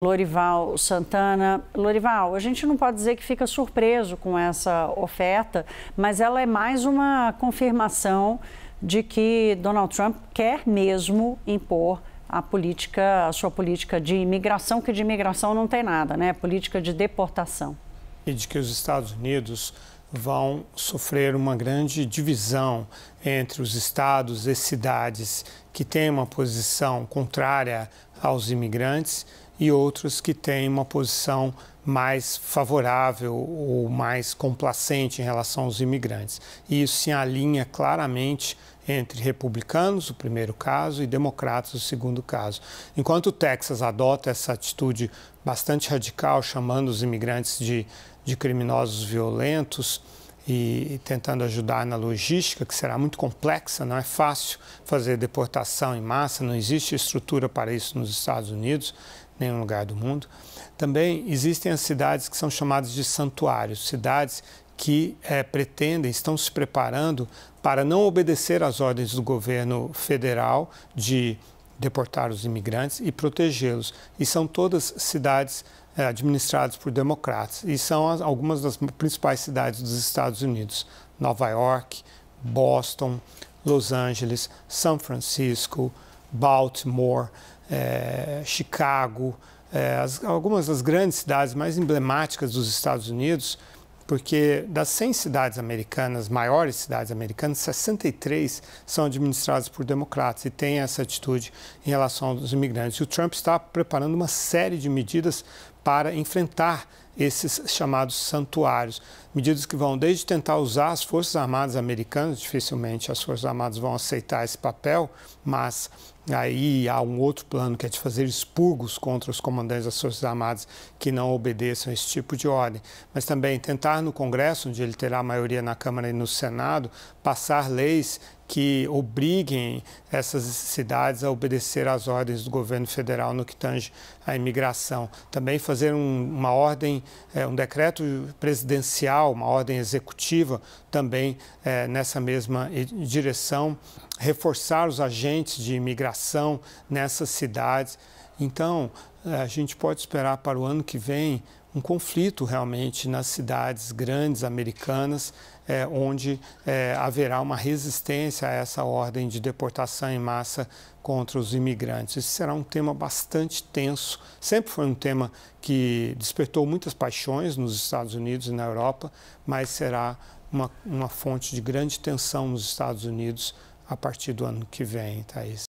Lorival Santana. Lorival, a gente não pode dizer que fica surpreso com essa oferta, mas ela é mais uma confirmação de que Donald Trump quer mesmo impor a sua política de imigração, que de imigração não tem nada, né? Política de deportação. E de que os Estados Unidos vão sofrer uma grande divisão entre os estados e cidades que têm uma posição contrária aos imigrantes e outros que têm uma posição mais favorável ou mais complacente em relação aos imigrantes. E isso se alinha claramente entre republicanos, o primeiro caso, e democratas, o segundo caso. Enquanto o Texas adota essa atitude bastante radical, chamando os imigrantes de criminosos violentos e tentando ajudar na logística, que será muito complexa, não é fácil fazer deportação em massa, não existe estrutura para isso nos Estados Unidos, em nenhum lugar do mundo. Também existem as cidades que são chamadas de santuários, cidades que estão se preparando para não obedecer às ordens do governo federal de deportar os imigrantes e protegê-los. E são todas cidades administradas por democratas. E são algumas das principais cidades dos Estados Unidos: Nova York, Boston, Los Angeles, São Francisco, Baltimore, Chicago, algumas das grandes cidades mais emblemáticas dos Estados Unidos, porque das 100 cidades americanas, maiores cidades americanas, 63 são administradas por democratas e têm essa atitude em relação aos imigrantes. E o Trump está preparando uma série de medidas para enfrentar esses chamados santuários. Medidas que vão desde tentar usar as Forças Armadas americanas, dificilmente as Forças Armadas vão aceitar esse papel, mas aí há um outro plano que é de fazer expurgos contra os comandantes das Forças Armadas que não obedeçam a esse tipo de ordem. Mas também tentar no Congresso, onde ele terá maioria na Câmara e no Senado, passar leis que obriguem essas cidades a obedecer às ordens do governo federal no que tange à imigração. Também fazer uma ordem, um decreto presidencial, uma ordem executiva também nessa mesma direção, reforçar os agentes de imigração nessas cidades. Então, a gente pode esperar para o ano que vem um conflito realmente nas cidades grandes americanas, onde haverá uma resistência a essa ordem de deportação em massa contra os imigrantes. Esse será um tema bastante tenso, sempre foi um tema que despertou muitas paixões nos Estados Unidos e na Europa, mas será uma fonte de grande tensão nos Estados Unidos a partir do ano que vem, Thaís.